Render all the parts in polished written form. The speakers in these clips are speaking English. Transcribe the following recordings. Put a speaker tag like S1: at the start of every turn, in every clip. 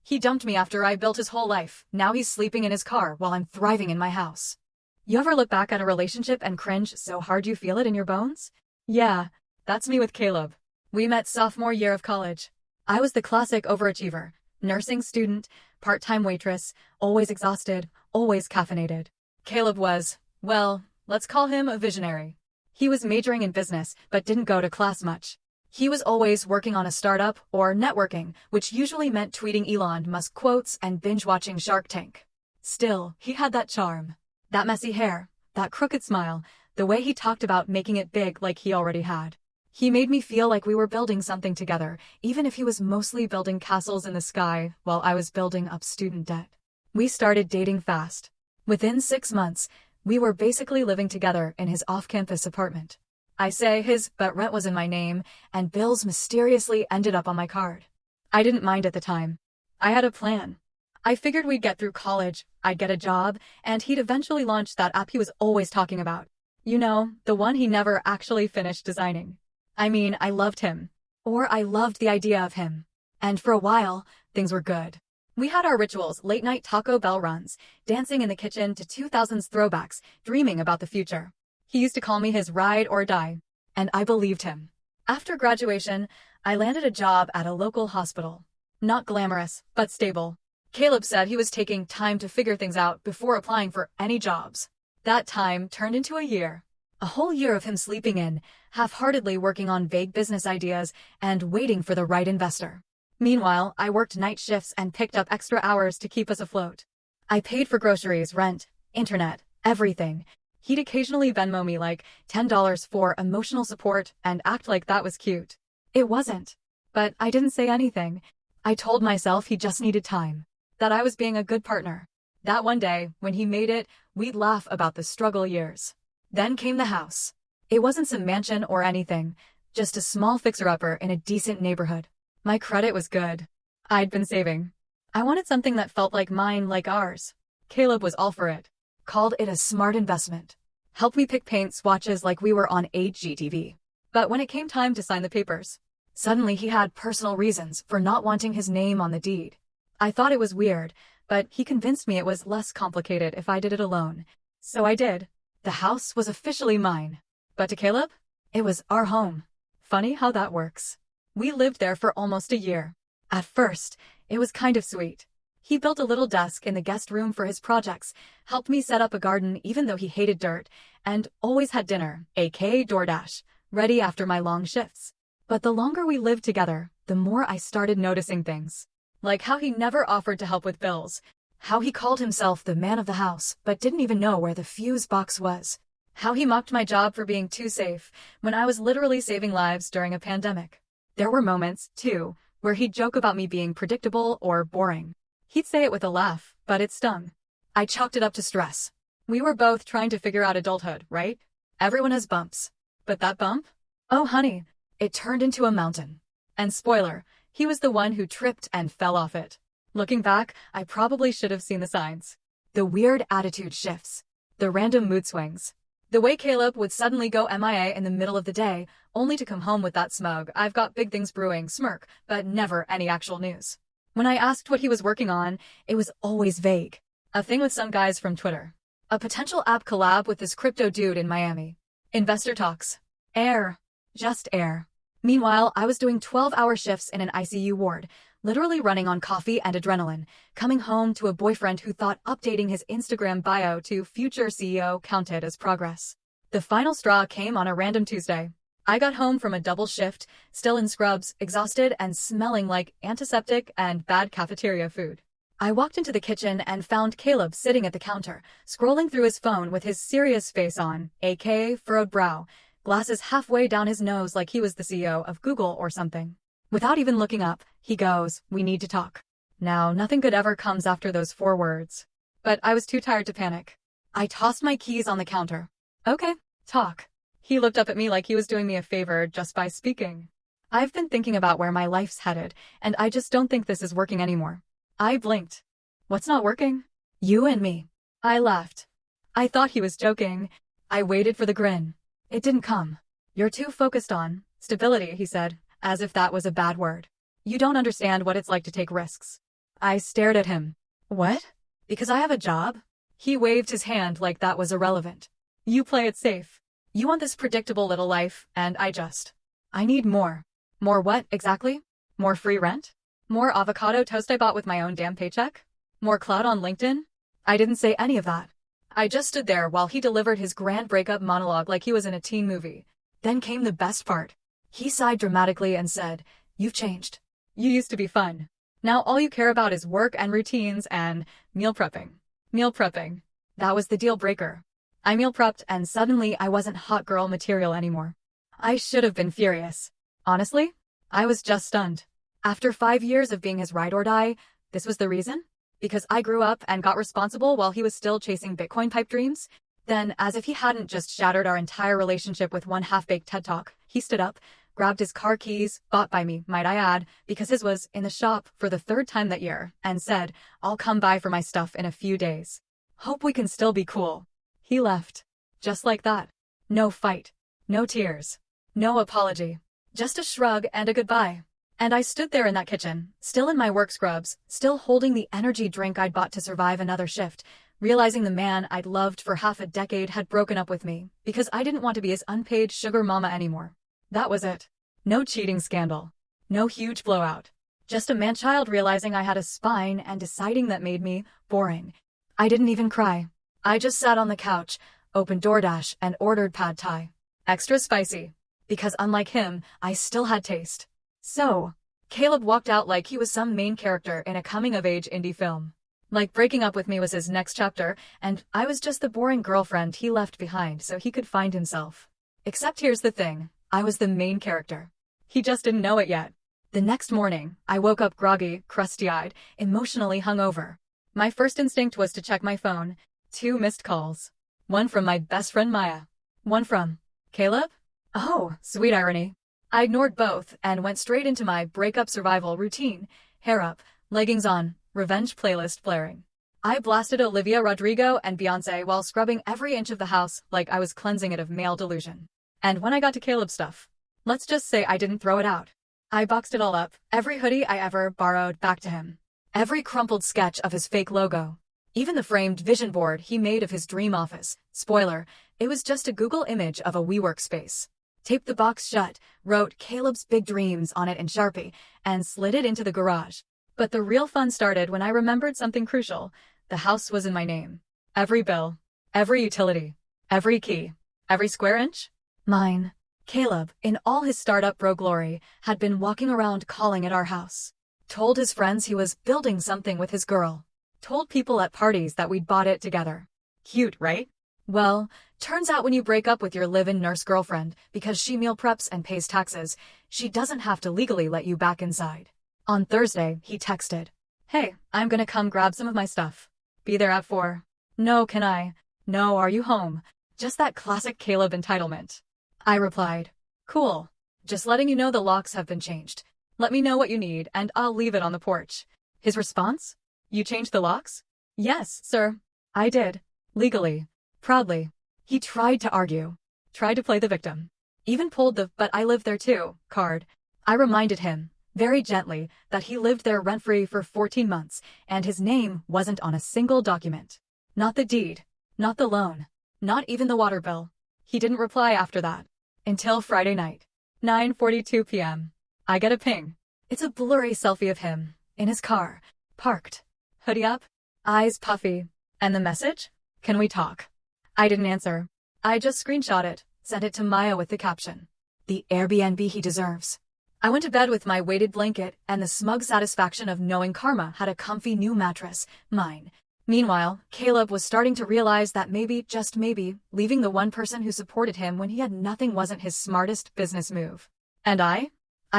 S1: He dumped me after I built his whole life. Now he's sleeping in his car while I'm thriving in my house. You ever look back at a relationship and cringe so hard you feel it in your bones? Yeah, that's me with Caleb. We met sophomore year of college. I was the classic overachiever, nursing student, part-time waitress, always exhausted, always caffeinated. Caleb was, well, let's call him a visionary. He was majoring in business, but didn't go to class much. He was always working on a startup or networking, which usually meant tweeting Elon Musk quotes and binge-watching Shark Tank. Still, he had that charm. That messy hair, that crooked smile, the way he talked about making it big like he already had. He made me feel like we were building something together, even if he was mostly building castles in the sky while I was building up student debt. We started dating fast. Within 6 months, we were basically living together in his off-campus apartment. I say his, but rent was in my name, and bills mysteriously ended up on my card. I didn't mind at the time. I had a plan. I figured we'd get through college, I'd get a job, and he'd eventually launch that app he was always talking about. You know, the one he never actually finished designing. I mean, I loved him. Or I loved the idea of him. And for a while, things were good. We had our rituals, late-night Taco Bell runs, dancing in the kitchen to 2000s throwbacks, dreaming about the future. He used to call me his ride or die, and I believed him. After graduation, I landed a job at a local hospital. Not glamorous, but stable. Caleb said he was taking time to figure things out before applying for any jobs. That time turned into a year. A whole year of him sleeping in, half-heartedly working on vague business ideas, and waiting for the right investor. Meanwhile, I worked night shifts and picked up extra hours to keep us afloat. I paid for groceries, rent, internet, everything. He'd occasionally Venmo me like $10 for emotional support and act like that was cute. It wasn't. But I didn't say anything. I told myself he just needed time. That I was being a good partner. That one day, when he made it, we'd laugh about the struggle years. Then came the house. It wasn't some mansion or anything, just a small fixer-upper in a decent neighborhood. My credit was good. I'd been saving. I wanted something that felt like mine, like ours. Caleb was all for it. Called it a smart investment. Helped me pick paint swatches like we were on HGTV. But when it came time to sign the papers, suddenly he had personal reasons for not wanting his name on the deed. I thought it was weird, but he convinced me it was less complicated if I did it alone. So I did. The house was officially mine. But to Caleb, it was our home. Funny how that works. We lived there for almost a year. At first, it was kind of sweet. He built a little desk in the guest room for his projects, helped me set up a garden even though he hated dirt, and always had dinner, aka DoorDash, ready after my long shifts. But the longer we lived together, the more I started noticing things. Like how he never offered to help with bills. How he called himself the man of the house, but didn't even know where the fuse box was. How he mocked my job for being too safe, when I was literally saving lives during a pandemic. There were moments, too, where he'd joke about me being predictable or boring. He'd say it with a laugh, but it stung. I chalked it up to stress. We were both trying to figure out adulthood, right? Everyone has bumps. But that bump? Oh honey, it turned into a mountain. And spoiler, he was the one who tripped and fell off it. Looking back, I probably should have seen the signs. The weird attitude shifts. The random mood swings. The way Caleb would suddenly go MIA in the middle of the day, only to come home with that smug, "I've got big things brewing" smirk, but never any actual news. When I asked what he was working on, it was always vague. A thing with some guys from Twitter. A potential app collab with this crypto dude in Miami. Investor talks. Air. Just air. Meanwhile, I was doing 12-hour shifts in an ICU ward, literally running on coffee and adrenaline, coming home to a boyfriend who thought updating his Instagram bio to future CEO counted as progress. The final straw came on a random Tuesday. I got home from a double shift, still in scrubs, exhausted and smelling like antiseptic and bad cafeteria food. I walked into the kitchen and found Caleb sitting at the counter, scrolling through his phone with his serious face on, aka furrowed brow, glasses halfway down his nose like he was the CEO of Google or something. Without even looking up, he goes, "We need to talk." Now, nothing good ever comes after those 4 words. But I was too tired to panic. I tossed my keys on the counter. Okay, talk. He looked up at me like he was doing me a favor just by speaking. I've been thinking about where my life's headed, and I just don't think this is working anymore. I blinked. What's not working? You and me. I laughed. I thought he was joking. I waited for the grin. It didn't come. You're too focused on stability, he said, as if that was a bad word. You don't understand what it's like to take risks. I stared at him. What? Because I have a job? He waved his hand like that was irrelevant. You play it safe. You want this predictable little life, and I need more. More what, exactly? More free rent? More avocado toast I bought with my own damn paycheck? More clout on LinkedIn? I didn't say any of that. I just stood there while he delivered his grand breakup monologue like he was in a teen movie. Then came the best part. He sighed dramatically and said, "You've changed. You used to be fun. Now all you care about is work and routines and meal prepping." Meal prepping. That was the deal breaker. I meal prepped and suddenly I wasn't hot girl material anymore. I should have been furious. Honestly, I was just stunned. After 5 years of being his ride or die, this was the reason? Because I grew up and got responsible while he was still chasing Bitcoin pipe dreams? Then, as if he hadn't just shattered our entire relationship with one half-baked TED Talk, he stood up, grabbed his car keys, bought by me, might I add, because his was in the shop for the 3rd time that year, and said, "I'll come by for my stuff in a few days. Hope we can still be cool." He left. Just like that. No fight. No tears. No apology. Just a shrug and a goodbye. And I stood there in that kitchen, still in my work scrubs, still holding the energy drink I'd bought to survive another shift, realizing the man I'd loved for half a decade had broken up with me because I didn't want to be his unpaid sugar mama anymore. That was it. No cheating scandal. No huge blowout. Just a man-child realizing I had a spine and deciding that made me boring. I didn't even cry. I just sat on the couch, opened DoorDash, and ordered pad thai. Extra spicy. Because unlike him, I still had taste. So, Caleb walked out like he was some main character in a coming-of-age indie film. Like breaking up with me was his next chapter, and I was just the boring girlfriend he left behind so he could find himself. Except here's the thing, I was the main character. He just didn't know it yet. The next morning, I woke up groggy, crusty-eyed, emotionally hungover. My first instinct was to check my phone. 2 missed calls. One from my best friend Maya. One from Caleb? Oh, sweet irony. I ignored both and went straight into my breakup survival routine, hair up, leggings on, revenge playlist blaring. I blasted Olivia Rodrigo and Beyoncé while scrubbing every inch of the house like I was cleansing it of male delusion. And when I got to Caleb's stuff, let's just say I didn't throw it out. I boxed it all up, every hoodie I ever borrowed back to him. Every crumpled sketch of his fake logo. Even the framed vision board he made of his dream office. Spoiler, it was just a Google image of a WeWork space. Taped the box shut, wrote Caleb's big dreams on it in Sharpie, and slid it into the garage. But the real fun started when I remembered something crucial. The house was in my name. Every bill, every utility, every key, every square inch. Mine. Caleb, in all his startup bro glory, had been walking around calling it our house. Told his friends he was building something with his girl. Told people at parties that we'd bought it together. Cute, right? Well, turns out when you break up with your live-in nurse girlfriend because she meal preps and pays taxes, she doesn't have to legally let you back inside. On Thursday, he texted, "Hey, I'm gonna come grab some of my stuff. Be there at 4. No, can I? No, are you home?" Just that classic Caleb entitlement. I replied, "Cool. Just letting you know the locks have been changed. Let me know what you need and I'll leave it on the porch." His response? "You changed the locks?" "Yes, sir. I did. Legally. Proudly." He tried to argue. Tried to play the victim. Even pulled the "but I live there too" card. I reminded him, very gently, that he lived there rent-free for 14 months, and his name wasn't on a single document. Not the deed. Not the loan. Not even the water bill. He didn't reply after that. Until Friday night. 9:42 p.m. I get a ping. It's a blurry selfie of him, in his car, parked. Hoodie up, eyes puffy. And the message? "Can we talk?" I didn't answer. I just screenshot it, sent it to Maya with the caption, "The Airbnb he deserves." I went to bed with my weighted blanket and the smug satisfaction of knowing karma had a comfy new mattress, mine. Meanwhile, Caleb was starting to realize that maybe, just maybe, leaving the one person who supported him when he had nothing wasn't his smartest business move. And I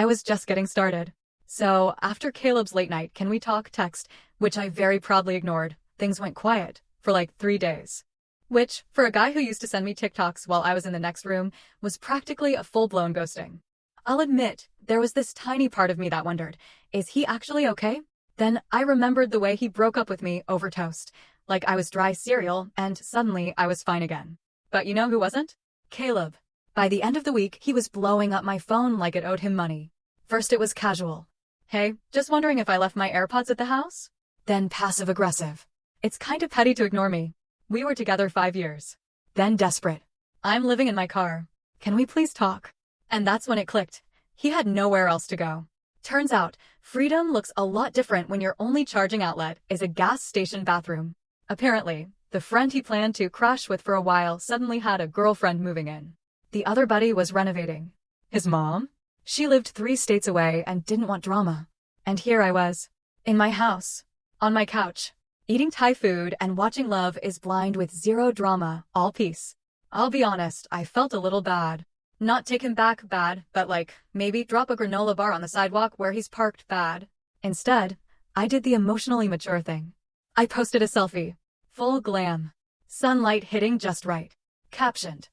S1: was just getting started. So, after Caleb's late night "can we talk" text, which I very proudly ignored, things went quiet for like 3 days. Which, for a guy who used to send me TikToks while I was in the next room, was practically a full-blown ghosting. I'll admit, there was this tiny part of me that wondered, is he actually okay? Then I remembered the way he broke up with me over toast, like I was dry cereal, and suddenly I was fine again. But you know who wasn't? Caleb. By the end of the week, he was blowing up my phone like it owed him money. First it was casual. Hey, just wondering if I left my AirPods at the house? Then passive-aggressive. It's kind of petty to ignore me. We were together 5 years. Then desperate. I'm living in my car. Can we please talk? And that's when it clicked. He had nowhere else to go. Turns out, freedom looks a lot different when your only charging outlet is a gas station bathroom. Apparently, the friend he planned to crash with for a while suddenly had a girlfriend moving in. The other buddy was renovating. His mom? She lived 3 states away and didn't want drama. And here I was, in my house, on my couch, eating Thai food and watching Love is Blind with zero drama, all peace. I'll be honest, I felt a little bad. Not take him back bad, but like, maybe drop a granola bar on the sidewalk where he's parked bad. Instead, I did the emotionally mature thing. I posted a selfie. Full glam. Sunlight hitting just right. Captioned,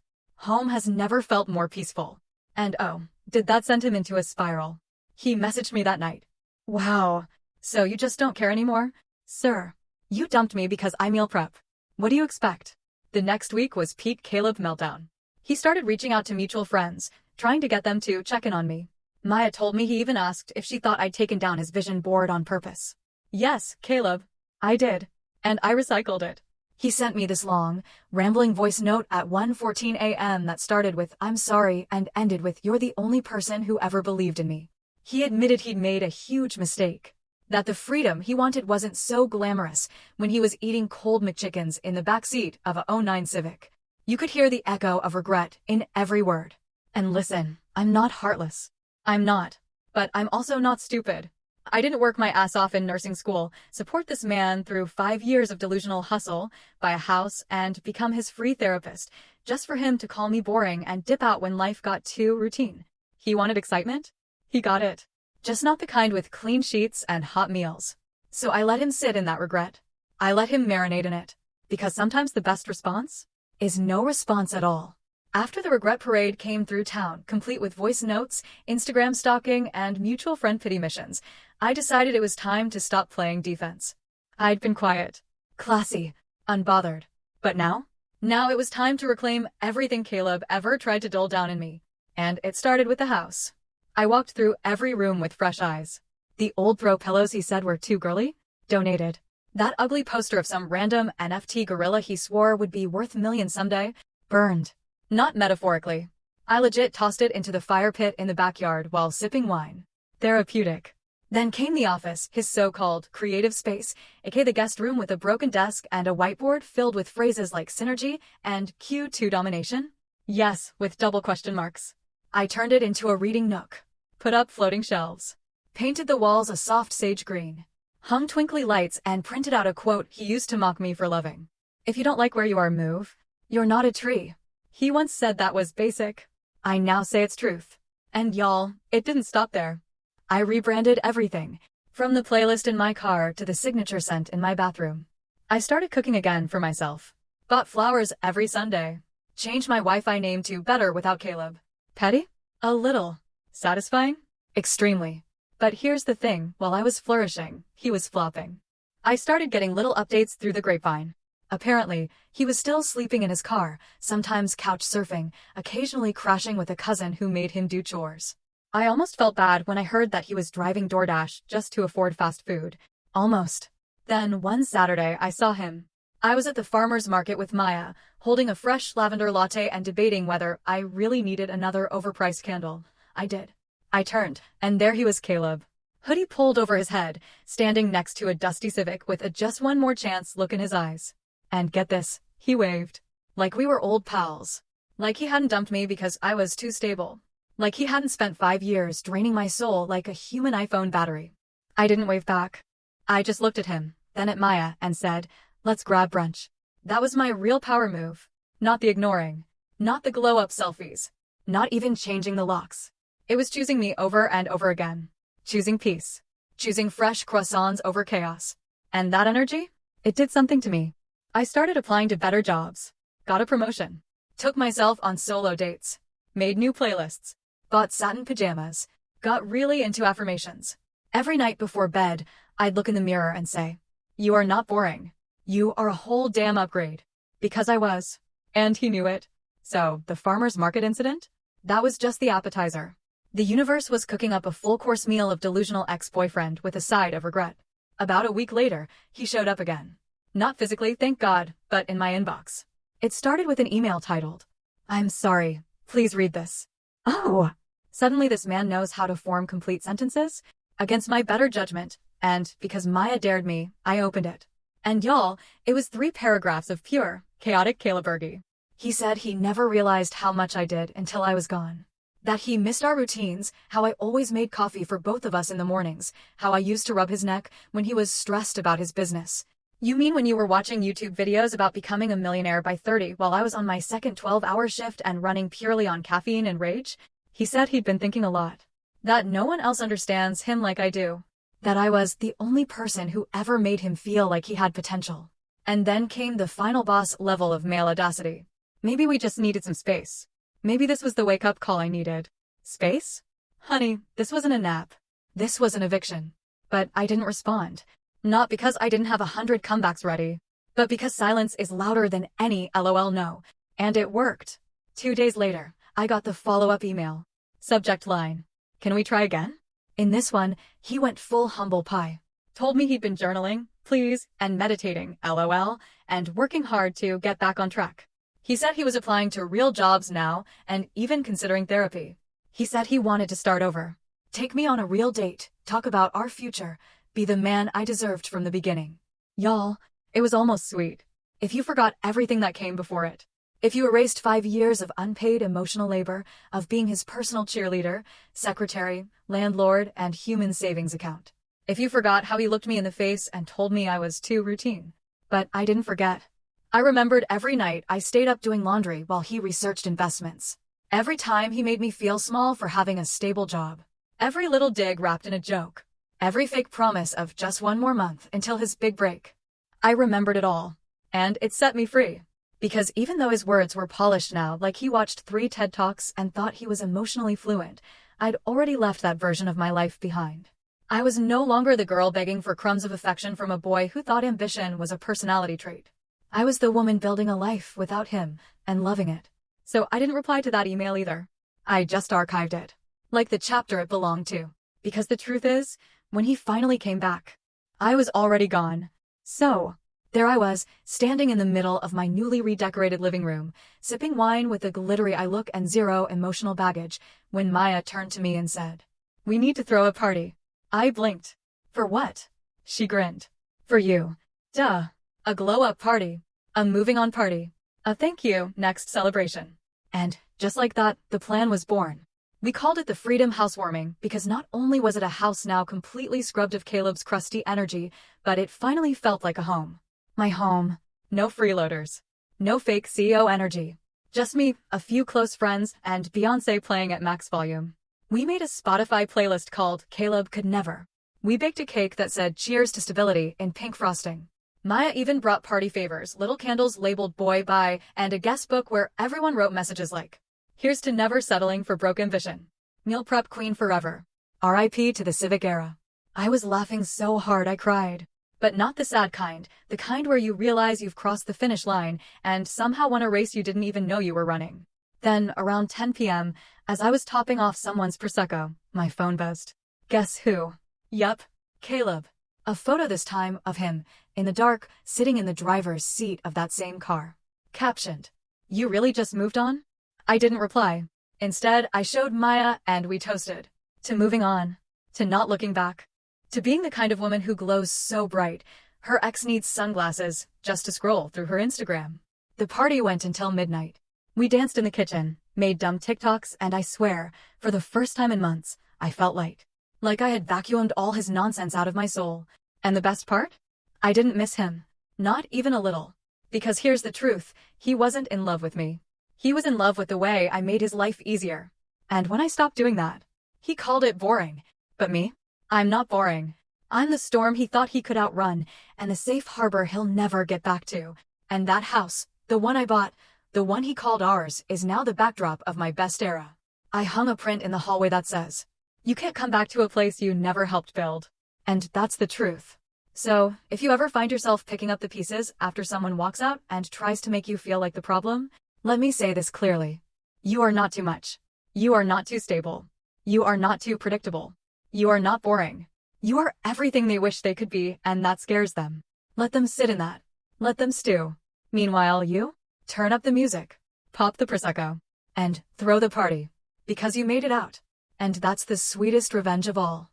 S1: "Home has never felt more peaceful." And oh, did that send him into a spiral. He messaged me that night. "Wow, so you just don't care anymore? Sir, you dumped me because I meal prep. What do you expect?" The next week was peak Caleb meltdown. He started reaching out to mutual friends, trying to get them to check in on me. Maya told me he even asked if she thought I'd taken down his vision board on purpose. Yes, Caleb, I did. And I recycled it. He sent me this long, rambling voice note at 1:14 a.m. that started with "I'm sorry" and ended with "You're the only person who ever believed in me." He admitted he'd made a huge mistake. That the freedom he wanted wasn't so glamorous when he was eating cold McChickens in the backseat of a '09 Civic. You could hear the echo of regret in every word. And listen, I'm not heartless. I'm not. But I'm also not stupid. I didn't work my ass off in nursing school, support this man through 5 years of delusional hustle, buy a house, and become his free therapist, just for him to call me boring and dip out when life got too routine. He wanted excitement? He got it. Just not the kind with clean sheets and hot meals. So I let him sit in that regret. I let him marinate in it. Because sometimes the best response is no response at all. After the regret parade came through town, complete with voice notes, Instagram stalking, and mutual friend pity missions, I decided it was time to stop playing defense. I'd been quiet, classy, unbothered. But now? Now it was time to reclaim everything Caleb ever tried to dull down in me. And it started with the house. I walked through every room with fresh eyes. The old throw pillows he said were too girly? Donated. That ugly poster of some random NFT gorilla he swore would be worth millions someday? Burned. Not metaphorically. I legit tossed it into the fire pit in the backyard while sipping wine. Therapeutic. Then came the office, his so-called creative space, aka the guest room with a broken desk and a whiteboard filled with phrases like synergy and Q2 domination. Yes, with double question marks. I turned it into a reading nook. Put up floating shelves. Painted the walls a soft sage green. Hung twinkly lights and printed out a quote he used to mock me for loving. "If you don't like where you are, move. You're not a tree." He once said that was basic. I now say it's truth. And y'all, it didn't stop there. I rebranded everything, from the playlist in my car to the signature scent in my bathroom. I started cooking again for myself. Bought flowers every Sunday. Changed my Wi-Fi name to Better Without Caleb. Petty? A little. Satisfying? Extremely. But here's the thing, while I was flourishing, he was flopping. I started getting little updates through the grapevine. Apparently, he was still sleeping in his car, sometimes couch surfing, occasionally crashing with a cousin who made him do chores. I almost felt bad when I heard that he was driving DoorDash just to afford fast food. Almost. Then one Saturday I saw him. I was at the farmer's market with Maya, holding a fresh lavender latte and debating whether I really needed another overpriced candle. I did. I turned, and there he was, Caleb. Hoodie pulled over his head, standing next to a dusty Civic with a just one more chance look in his eyes. And get this, he waved. Like we were old pals. Like he hadn't dumped me because I was too stable. Like he hadn't spent 5 years draining my soul like a human iPhone battery. I didn't wave back. I just looked at him, then at Maya, and said, "Let's grab brunch." That was my real power move. Not the ignoring. Not the glow-up selfies. Not even changing the locks. It was choosing me over and over again. Choosing peace. Choosing fresh croissants over chaos. And that energy? It did something to me. I started applying to better jobs. Got a promotion. Took myself on solo dates. Made new playlists. Bought satin pajamas. Got really into affirmations. Every night before bed, I'd look in the mirror and say, "You are not boring. You are a whole damn upgrade." Because I was. And he knew it. So, the farmer's market incident? That was just the appetizer. The universe was cooking up a full-course meal of delusional ex-boyfriend with a side of regret. About a week later, he showed up again. Not physically, thank God, but in my inbox. It started with an email titled, "I'm sorry, please read this." Oh! Suddenly this man knows how to form complete sentences? Against my better judgment, and because Maya dared me, I opened it. And y'all, it was 3 paragraphs of pure, chaotic Calebbergy. He said he never realized how much I did until I was gone. That he missed our routines, how I always made coffee for both of us in the mornings, how I used to rub his neck when he was stressed about his business. You mean when you were watching YouTube videos about becoming a millionaire by 30 while I was on my second 12-hour shift and running purely on caffeine and rage? He said he'd been thinking a lot. That no one else understands him like I do. That I was the only person who ever made him feel like he had potential. And then came the final boss level of male audacity. Maybe we just needed some space. Maybe this was the wake-up call I needed. Space? Honey, this wasn't a nap. This was an eviction. But I didn't respond. Not because I didn't have 100 comebacks ready, but because silence is louder than any LOL no. And it worked. 2 days later, I got the follow-up email. Subject line: "Can we try again?" In this one, he went full humble pie. Told me he'd been journaling, please, and meditating, LOL, and working hard to get back on track. He said he was applying to real jobs now, and even considering therapy. He said he wanted to start over. Take me on a real date, talk about our future, be the man I deserved from the beginning. Y'all, it was almost sweet. If you forgot everything that came before it. If you erased 5 years of unpaid emotional labor, of being his personal cheerleader, secretary, landlord, and human savings account. If you forgot how he looked me in the face and told me I was too routine. But I didn't forget. I remembered every night I stayed up doing laundry while he researched investments. Every time he made me feel small for having a stable job. Every little dig wrapped in a joke. Every fake promise of just 1 more month until his big break. I remembered it all. And it set me free. Because even though his words were polished now, like he watched 3 TED Talks and thought he was emotionally fluent, I'd already left that version of my life behind. I was no longer the girl begging for crumbs of affection from a boy who thought ambition was a personality trait. I was the woman building a life without him and loving it. So I didn't reply to that email either. I just archived it. Like the chapter it belonged to. Because the truth is, when he finally came back, I was already gone. So there I was, standing in the middle of my newly redecorated living room, sipping wine with a glittery eye look and 0 emotional baggage, when Maya turned to me and said, "We need to throw a party." I blinked. "For what?" She grinned. "For you. Duh. A glow-up party. A moving-on party. A thank you next celebration." And, just like that, the plan was born. We called it the Freedom Housewarming because not only was it a house now completely scrubbed of Caleb's crusty energy, but it finally felt like a home. My home. No freeloaders. No fake CEO energy. Just me, a few close friends, and Beyoncé playing at max volume. We made a Spotify playlist called Caleb Could Never. We baked a cake that said cheers to stability in pink frosting. Maya even brought party favors, little candles labeled boy bye, and a guest book where everyone wrote messages like, "Here's to never settling for broke ambition. Meal prep queen forever. R.I.P. to the civic era." I was laughing so hard I cried. But not the sad kind, the kind where you realize you've crossed the finish line and somehow won a race you didn't even know you were running. Then, around 10 p.m., as I was topping off someone's Prosecco, my phone buzzed. Guess who? Yup, Caleb. A photo this time of him, in the dark, sitting in the driver's seat of that same car. Captioned, "You really just moved on?" I didn't reply. Instead, I showed Maya and we toasted. To moving on. To not looking back. To being the kind of woman who glows so bright, her ex needs sunglasses just to scroll through her Instagram. The party went until midnight. We danced in the kitchen, made dumb TikToks, and I swear, for the first time in months, I felt light. Like I had vacuumed all his nonsense out of my soul. And the best part? I didn't miss him. Not even a little. Because here's the truth, he wasn't in love with me. He was in love with the way I made his life easier. And when I stopped doing that, he called it boring. But me? I'm not boring. I'm the storm he thought he could outrun, and the safe harbor he'll never get back to. And that house, the one I bought, the one he called ours, is now the backdrop of my best era. I hung a print in the hallway that says, "You can't come back to a place you never helped build." And that's the truth. So, if you ever find yourself picking up the pieces after someone walks out and tries to make you feel like the problem, let me say this clearly. You are not too much. You are not too stable. You are not too predictable. You are not boring. You are everything they wish they could be, and that scares them. Let them sit in that. Let them stew. Meanwhile, you? Turn up the music. Pop the Prosecco. And throw the party. Because you made it out. And that's the sweetest revenge of all.